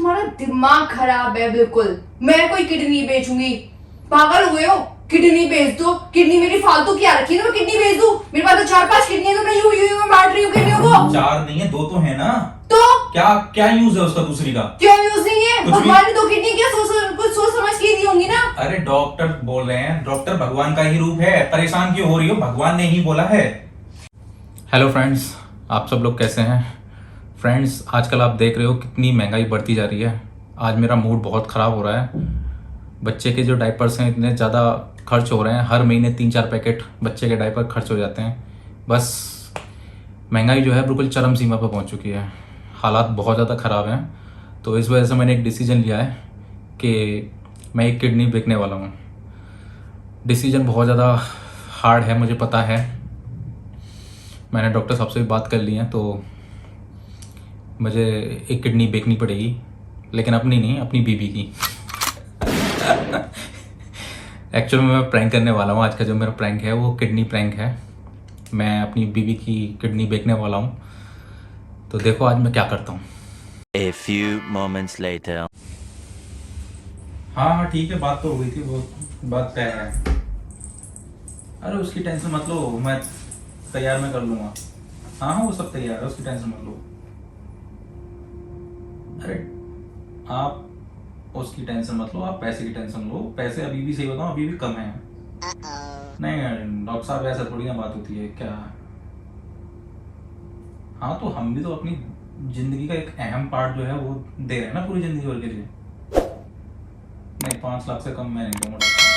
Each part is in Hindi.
तुम्हारा दिमाग खराब है बिल्कुल। मैं कोई किडनी बेचूंगी? पागल हुए हो? किडनी बेच दो। किडनी मेरी फालतू क्या रखी है ना, मैं किडनी बेच दूं? मेरे पास तो 4-5 किडनी है, तो मैं यूं मैं बांट रही हूँ किडनियों को। 4 नहीं है, 2 तो है ना। तो क्या क्या यूज है उसका दूसरी का? क्यों यूज नहीं है? कुछ भी। भगवान ने 2 किडनी क्या कुछ सोच समझ के दी होंगी ना। अरे डॉक्टर बोल रहे हैं, डॉक्टर भगवान का ही रूप है, परेशान क्यों हो रही हो? भगवान ने ही बोला है। हेलो फ्रेंड्स, आप सब लोग कैसे हैं? फ्रेंड्स, आजकल आप देख रहे हो कितनी महंगाई बढ़ती जा रही है। आज मेरा मूड बहुत ख़राब हो रहा है। बच्चे के जो डायपर्स हैं इतने ज़्यादा खर्च हो रहे हैं, हर महीने 3-4 पैकेट बच्चे के डायपर खर्च हो जाते हैं। बस महंगाई जो है बिल्कुल चरम सीमा पर पहुंच चुकी है। हालात बहुत ज़्यादा ख़राब हैं। तो इस वजह से मैंने एक डिसीजन लिया है कि मैं एक किडनी बेचने वाला हूँ। डिसीजन बहुत ज़्यादा हार्ड है, मुझे पता है। मैंने डॉक्टर साहब से भी बात कर ली है, तो मुझे एक किडनी बेचनी पड़ेगी, लेकिन अपनी नहीं, अपनी बीबी की। एक्चुअल में मैं प्रैंक करने वाला हूँ। आज का जो मेरा प्रैंक है वो किडनी प्रैंक है। मैं अपनी बीबी की किडनी बेचने वाला हूँ, तो देखो आज मैं क्या करता हूँ। A few moments later. हाँ हाँ ठीक है, बात तो हो गई थी, वो बात तय है। अरे उसकी टेंशन मत लो, मैं तैयार मैं कर लूँगा। हाँ हाँ वो सब तैयार है, उसकी टेंशन मत लो। अरे आप उसकी टेंशन मत लो, आप पैसे की टेंशन लो। पैसे अभी भी, सही बताऊँ, अभी भी कम है। नहीं डॉक्टर साहब, ऐसा थोड़ी ना बात होती है क्या। हाँ तो हम भी तो अपनी जिंदगी का एक अहम पार्ट जो है वो दे रहे हैं ना पूरी जिंदगी भर के लिए। नहीं 5 लाख से कम मैं नहीं दूंगा डॉक्टर साहब।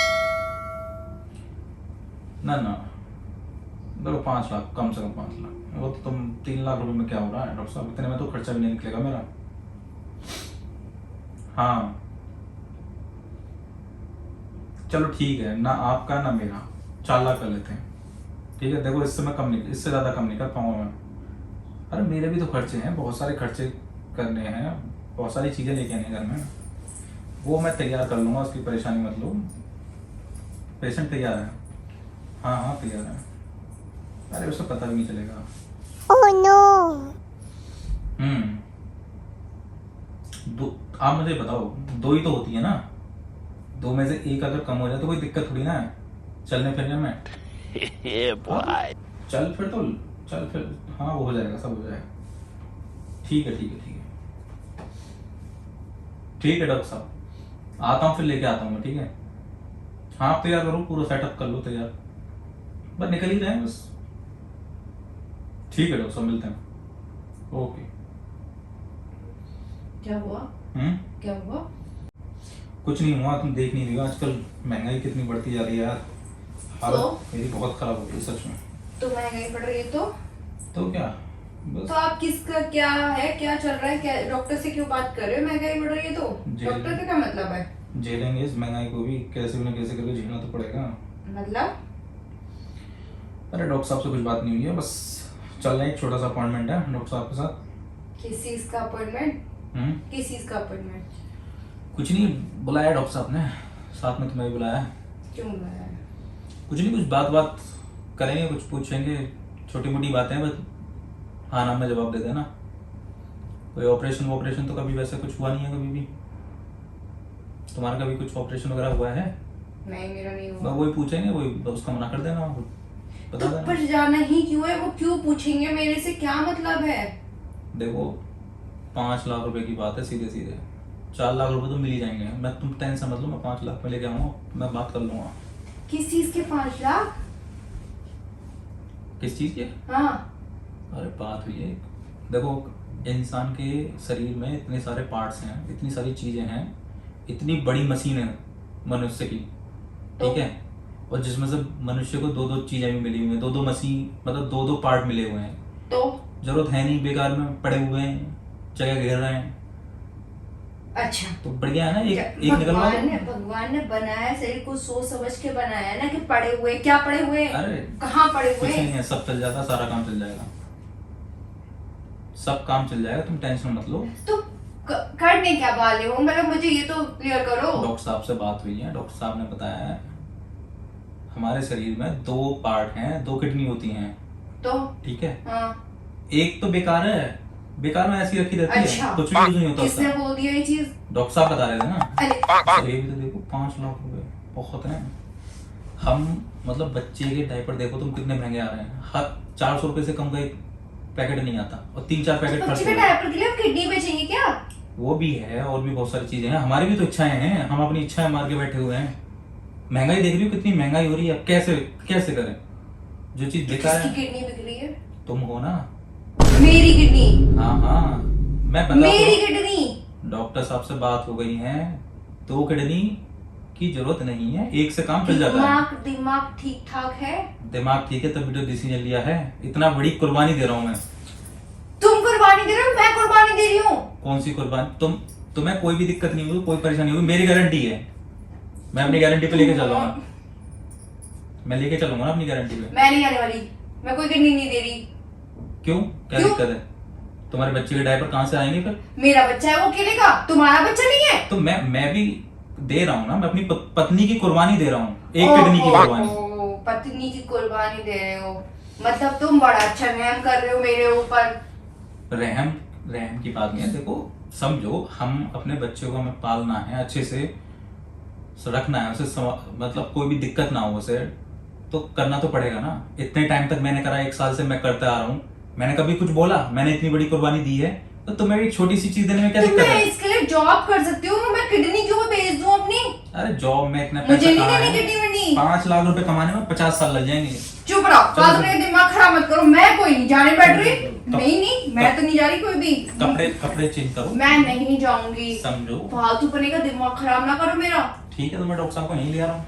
ना ना देखो 5 लाख, कम से कम 5 लाख। वो तो तुम 3 लाख रुपए में क्या हो रहा है डॉक्टर साहब, इतने में तो खर्चा भी नहीं निकलेगा मेरा। हाँ चलो ठीक है, ना आपका ना मेरा 4 लाख कर लेते हैं। ठीक है देखो, इससे मैं कम नहीं, इससे ज़्यादा कम नहीं कर पाऊंगा मैं। अरे मेरे भी तो खर्चे हैं, बहुत सारे खर्चे करने हैं, बहुत सारी चीज़ें लेके आनी घर में। वो मैं तैयार कर लूँगा, उसकी परेशानी मत लो। पेशेंट तैयार है। हाँ हाँ तैयार है। अरे उसे पता भी नहीं चलेगा। Oh no! दो, आप मुझे बताओ, 2 ही तो होती है ना। 2 में से एक अगर कम हो जाए तो कोई दिक्कत थोड़ी ना है चलने फिरने में। Yeah, boy. हाँ, चल फिर हाँ वो हो जाएगा, सब हो जाएगा। ठीक है ठीक है ठीक है ठीक है डॉक्टर साहब, आता हूँ, फिर लेके आता हूँ मैं। ठीक है हाँ आप तैयार करो, पूरा सेटअप कर लो तैयार, बस निकल ही रहे हैं बस। ठीक है डॉक्टर साहब, मिलते हैं। ओके। क्या हुआ? क्या हुआ? कुछ नहीं हुआ, तुम देख नहीं रही हो आजकल महंगाई कितनी बढ़ती जा रही है यार। हालत मेरी बहुत खराब हो गई है सच में। तो महंगाई बढ़ रही है तो क्या तो बस आप किसका क्या है, क्या चल रहा है, क्या डॉक्टर से क्यों बात कर रहे हो? महंगाई बढ़ रही है तो डॉक्टर का क्या मतलब है? झेलेंगे इस महंगाई को भी, कैसे भी ना कैसे करके झेलना तो पड़ेगा। मतलब अरे डॉक्टर साहब से कुछ बात नहीं हुई है, बस चल रहे हैं, एक छोटा सा अपॉइंटमेंट है डॉक्टर साहब के साथ। किस चीज का अपॉइंटमेंट? हम्म किस चीज का अपॉइंटमेंट? कुछ नहीं, बुलाया डॉक्टर साहब ने, साथ में तुम्हें भी बुलाया है। क्यों बुलाया है? कुछ नहीं, कुछ बात करेंगे, कुछ पूछेंगे, छोटी मोटी बातें, बस हाँ नाम में जवाब दे देना। कोई ऑपरेशन तो कभी वैसे कुछ हुआ नहीं है कभी भी। तुम्हारा कभी कुछ ऑपरेशन वगैरह हुआ है? नहीं, मेरा नहीं बस हुआ। वही पूछेंगे, वही उसका मना कर देना, बता तो देना। पर जाना ही क्यों है? वो क्यों पूछेंगे मेरे से? क्या मतलब है? देखो 5 लाख रुपए की बात है, सीधे सीधे 4 लाख रुपए तो मिल ही जाएंगे। मैं, तुम टेंशन मत लो, मैं 5 लाख में लेके आऊंगा, मैं बात कर लूंगा। किस चीज के 5 लाख? किस चीज के? हाँ अरे बात हुई है, देखो इंसान के शरीर में इतने सारे पार्ट्स हैं, इतनी सारी चीजें हैं, इतनी बड़ी मशीन है मनुष्य की। ठीक है, और जिसमें से मनुष्य को 2-2 चीजें भी मिली हुई हैं, 2-2 मशीन, मतलब 2-2 पार्ट मिले हुए हैं। तो जरूरत है नहीं, बेकार में पड़े हुए हैं, जगह घेर रहे हैं। अच्छा, तो बढ़िया है ना, एक निकलवा दो। भगवान ने बनाया शरीर को सोच समझ के बनाया ना, कि पड़े हुए, क्या पड़े हुए? अरे कहाँ पड़े कुछ हुए? नहीं है, सब चल जाता, सारा काम चल जाएगा, सब काम चल जाएगा, तुम टेंशन मत लो। तो करने क्या वाले हो? मतलब मुझे ये तो क्लियर करो। डॉक्टर साहब से बात हुई है, डॉक्टर साहब ने बताया है हमारे शरीर में 2 पार्ट हैं, 2 किडनी होती हैं। तो ठीक है, हाँ, एक तो बेकार है, बेकार में ऐसी रखी रहती अच्छा। है, कुछ भी यूज नहीं होता किसने उसका। बोल दिया ये चीज? डॉक्टर साहब बता रहे थे ना। अरे तो ये भी तो देखो 5 लाख रुपए बहुत है। हम मतलब बच्चे के डायपर देखो तुम कितने महंगे आ रहे हैं, हर 400 रुपए से कम का एक पैकेट नहीं आता और 3-4 पैकेट बच्चे खर्च के हो गए। डायपर के लिए हम किडनी बेचेंगे क्या? वो भी है और भी बहुत सारी चीजें हैं, हमारी भी तो इच्छाएं हैं, हम अपनी इच्छाएं मार के बैठे हुए हैं। महंगाई देख रही हो कितनी महंगाई हो रही है, अब कैसे कैसे करें? जो चीज बेकार किसकी है किडनी बिक रही है? तुम हो ना। मेरी किडनी? हाँ हाँ मैं बता मेरी किडनी? डॉक्टर साहब से बात हो गई है, 2 किडनी की जरूरत नहीं है, एक से काम चल जाता है। दिमाग ठीक ठाक है? दिमाग ठीक है तभी तो डिसीजन लिया है, इतना बड़ी कुर्बानी दे रहा हूँ मैं। तुम कुर्बानी दे रहे हो, मैं कुर्बानी दे रही हूँ? कौन सी कुर्बानी? तुम्हें कोई भी दिक्कत नहीं होगी, कोई परेशानी होगी, मेरी गारंटी है, मैं अपनी गारंटी पे लेके चलूंगा। मैं लेके चलूंगा ना अपनी गारंटी पे। मैं नहीं आने वाली, मैं कोई किडनी नहीं दे रही। क्यों, क्या क्यों? दिक्कत है? तुम्हारे बच्चे के डायपर कहाँ से आएंगे फिर? मेरा बच्चा है वो अकेले का, तुम्हारा बच्चा नहीं है? तो मैं भी दे रहा हूँ ना, मैं अपनी पत्नी की कुर्बानी दे रहा हूँ, एक किडनी की कुर्बानी। पत्नी की कुर्बानी दे रहे हो, मतलब तुम बड़ा अच्छा रहम कर रहे हो मेरे ऊपर। रहम रहम की बात नहीं है, देखो समझो हम अपने बच्चों को हमें पालना है, अच्छे से रखना है उसे, मतलब कोई भी दिक्कत ना हो उसे, तो करना तो पड़ेगा ना। इतने टाइम तक मैंने करा, 1 साल से मैं करता आ रहा हूँ, मैंने कभी कुछ बोला? मैंने इतनी बड़ी कुर्बानी दी है तो तुम्हें एक छोटी सी चीज देने में क्या तो दिक्कत मैं है? इसके लिए जॉब कर सकती हूँ, मैं किडनी क्यों बेच दूँ अपनी? अरे जॉब में इतना मुझे पैसा नहीं कहाँ देनी है? किडनी विडनी। 5 लाख रुपए कमाने में 50 साल लग जाएंगे। चुप रहो, चलो, फालतू में दिमाग खराब मत करो, मैं कोई नहीं जाने बैठ रही। कप- नहीं मैं तो नहीं जा रही कोई भी। कपड़े चेंज करो, मैं नहीं जाऊंगी। समझो। फालतू पने का दिमाग खराब ना करो मेरा। ठीक है तो मैं डॉक्टर साहब को यहीं ले आ रहा हूँ।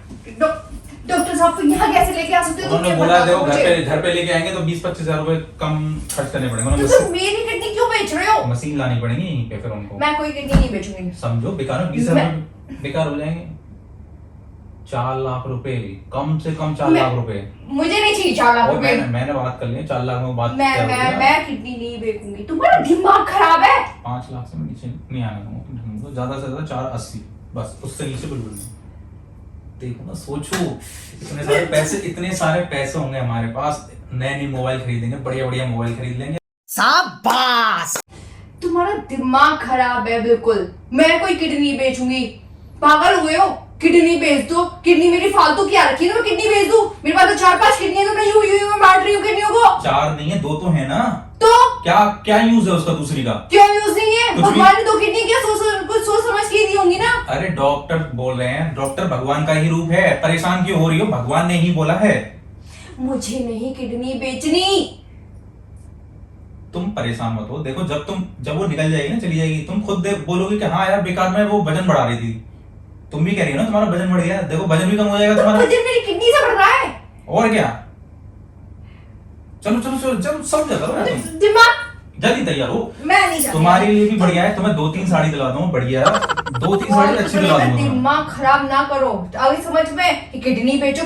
डॉक्टर साहब को यहाँ कैसे लेके आ सकते हो? तुम उन्होंने क्या बोला बता देखो दो मुझे? घर पे लेके आएंगे तो 20-25 हजार रुपए कम खर्च करने पड़ेंगे, तो उन्होंने तुम मेरी किडनी क्यों बेच रहे हो? मशीन लानी पड़ेगी यहीं पे फिर उनको। मैं कोई किडनी नहीं बेचूंगी। समझो बेकार में 20 हजार बेकार हो जाएंगे। 4 लाख रुपए, कम से कम 4 लाख रुपए। मुझे नहीं चाहिए 4 लाख और रुपए। मैंने बात कर ली, 4 लाख में बात मैं किडनी नहीं बेचूंगी। तुम्हारा दिमाग खराब है। 5 लाख से मैं नीचे नहीं आने दूंगा, ज्यादा से ज्यादा 480, बस उससे नीचे बिल्कुल नहीं। देखो ना, सोचो इतने सारे पैसे होंगे हमारे पास, नए मोबाइल खरीदेंगे, बढ़िया मोबाइल खरीद लेंगे। शाबाश। तुम्हारा दिमाग खराब है बिल्कुल। मैं कोई किडनी बेचूंगी? पागल हुए हो? किडनी बेच दो। किडनी मेरी फालतू क्या रखी है, तो मैं किडनी बेच दूं? मेरे पास तो 4-5 किडनी है, तो मैं यूं बांट रही हूँ किडनियों को। 4 नहीं है, 2 तो है ना। तो क्या यूज है उसका दूसरी का? क्यों यूज नहीं है? कुछ भी- भगवान ने 2 किडनी क्या कुछ सोच समझ के दी होंगी ना। अरे डॉक्टर बोल रहे हैं, डॉक्टर भगवान का ही रूप है, परेशान क्यों हो रही हो? भगवान ने ही बोला है। मुझे नहीं किडनी बेचनी। तुम परेशान मत हो, देखो जब वो निकल जाएगी ना, चली जाएगी, तुम खुद बोलोगे कि हाँ यार बेकार में वो वजन बढ़ा रही थी। तुम भी कह रही हो ना तुम्हारा वजन बढ़ गया, देखो वजन भी कम हो जाएगा तुम्हारा। वजन मेरी किडनी से बढ़ रहा है। और क्या, चलो समझ करो ना तुम, दिमाग। जल्दी तैयार हो। मैं नहीं जाती। तुम्हारे लिए भी बढ़िया है, तुम्हें 2-3 साड़ी दिला दूंगा, बढ़िया 2-3 साड़ी अच्छी दिला दूंगा तुम्हें। दिमाग खराब ना करो। अभी समझ में कि किडनी बेचो,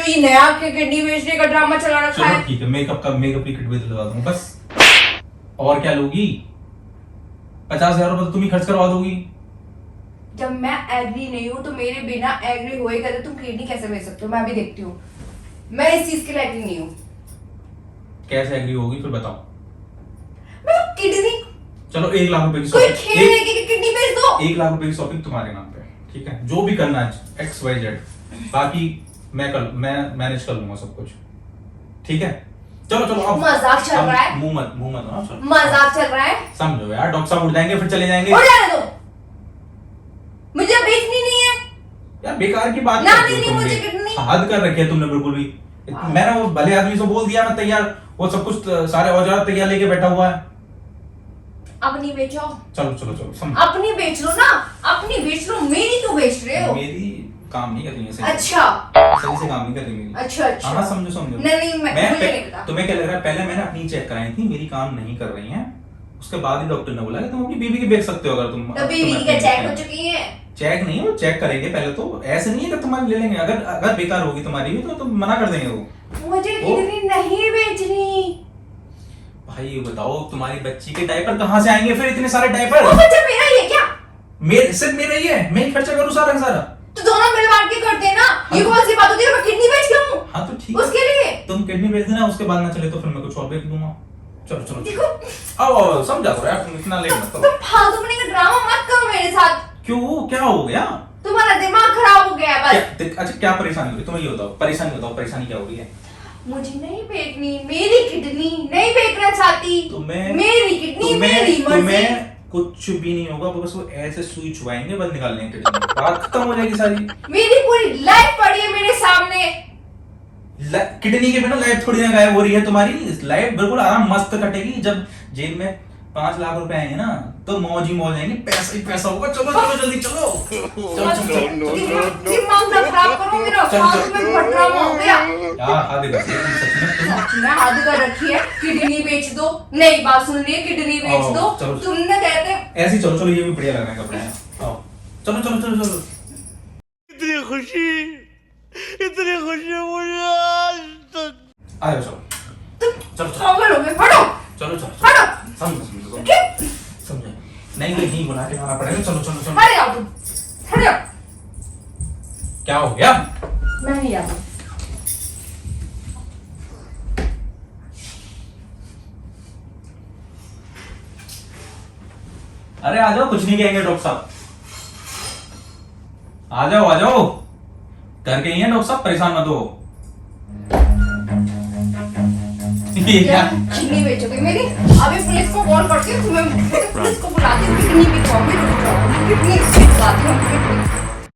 ये नया किडनी बेचने का ड्रामा चला रखा चलो है। ठीक है, मेकअप की किट भी दिलवा दूंगा बस। और क्या लोगी? 50,000 रुपए तो तुम ही खर्च करवा दोगी। जब मैं एग्री नहीं हूँ तो मेरे बिना एग्री हुए कहते तुम किडनी कैसे बेच सकते हो? मैं भी देखती हूँ। मैं इस चीज के लिए एग्री नहीं हूँ। कैसे एग्री होगी फिर बताओ? मैं तो किडनी, चलो 1 लाख रुपए की कोई शॉपिंग, खेल है कि किडनी बेच दो। 1 लाख रुपए की शॉपिंग तुम्हारे नाम पे, ठीक है? जो भी करना है XYZ, बाकी मैं मैनेज कर लूंगा सब कुछ, ठीक है? चलो अब मजाक चल रहा है। मुंह मत ना, चलो मजाक चल रहा है। समझो यार, डॉक्टर साहब उठ जाएंगे फिर चले जाएंगे हो जाने दो, मुझे बेचनी नहीं है। यार, बेकार की बात ना, करते हो नहीं, तुम मुझे भी। किडनी- हद कर रखी है तुमने बिल्कुल भी। मैंने वो भले आदमी से बोल दिया, मैं तैयार, वो सब कुछ सारे औजार तैयार लेके बैठा हुआ है। अपनी बेचो। चलो समझो। अपनी बेच लो ना, अपनी बेच लो, मेरी क्यों बेच रहे हो? मेरी काम नहीं कर रही है सही से। अच्छा सही से काम नहीं कर रही मेरी। अच्छा हाँ समझो नहीं मुझे नहीं पता। तुम्हें क्या लग रहा है? पहले मैंने अपनी चेक कराई थी, मेरी काम नहीं कर रही हैं, उसके बाद ही डॉक्टर ने बोला कि तुम अपनी बीवी की बेच सकते हो अगर तुम। तो बीवी की क्या चेक हो चुकी है? चेक नहीं है, वो चेक करेंगे पहले तो, ऐसे नहीं है कि तुम्हारी ले लेंगे। अगर बेकार होगी तुम्हारी भी तो तुम मना कर देंगे वो। मुझे किडनी नहीं बेचनी। भाई ये बताओ, तुम्हारी बच्ची के डायपर कहाँ से आएंगे फिर, इतने सारे डायपर? वो बच्चा मेरा ही है क्या? सिर्फ मेरा ही है, मैं ही खर्चा करूँ सारा का सारा? तो दोनों मिल बांट के करते हैं ना। ये कौन सी बात होती है? मैं किडनी बेच के हूँ हाँ तो ठीक है, उसके लिए। तुम किडनी बेच देना, उसके बाद ना चले तो फिर मैं कुछ और बेच दूंगा। चलो चलो देखो आओ समझा करो यार, तुम इतना लेट मत करो। फालतू में का ड्रामा मत करो मेरे साथ। क्यों, क्या हो गया? तुम्हारा दिमाग खराब हो गया है बस। अच्छा क्या परेशानी हो रही है तुम्हें, ये बताओ, परेशानी क्या हो रही है? मुझे नहीं फेंकनी, मेरी किडनी नहीं फेंकना चाहती। मेरी किडनी मेरी मर्जी। तुम्हें कुछ भी नहीं होगा, बस वो ऐसे सुई छुआएंगे, बस निकाल लेंगे किडनी, बात खत्म हो जाएगी सारी। मेरी पूरी लाइफ पड़ी है मेरे सामने। किडनी के बिना लाइफ थोड़ी ना गायब हो रही है तुम्हारी, लाइफ बिल्कुल आराम मस्त कटेगी। जब जेब में 5 लाख रुपए आएंगे ना तो मौज ही मौज आएंगे, पैसा ही पैसा होगा। चलो चलो जल्दी चलो, दिमाग ना खराब करो मेरा, फालतू में बहुत ड्रामा हो गया। यार हद कर दी तुम, सच में तुम। सच में हद कर रखी है। किडनी बेच दो, नई बात सुन ली, किडनी बेच दो। चलो। तुमने कहते ऐसे ही चलो चलो, ये भी बढ़िया लग रहा है कपड़े हैं। आओ चलो चलो चलो चलो। इतनी खुशी मुझे आज तक। आयो चलो चलो चलो पागल हो गए, हटो चलो चलो हटो। समझो क्या? समझे, नहीं नहीं बना के लाना पड़ेगा। चलो चलो चलो। हट जाओ तुम, हट जाओ। क्या हो गया? मैं नहीं जाता। अरे आ जाओ, कुछ नहीं कहेंगे डॉक्टर साहब। आ जाओ आ जाओ, करके ही है डॉक्टर साहब, परेशान मत हो। क्या किडनी बेचोगे मेरी? अभी पुलिस को कॉल करती हूँ, तुम्हें पुलिस को बुलाती हूँ, किडनी बिकवाऊंगी, किडनी बिकवाती हूँ।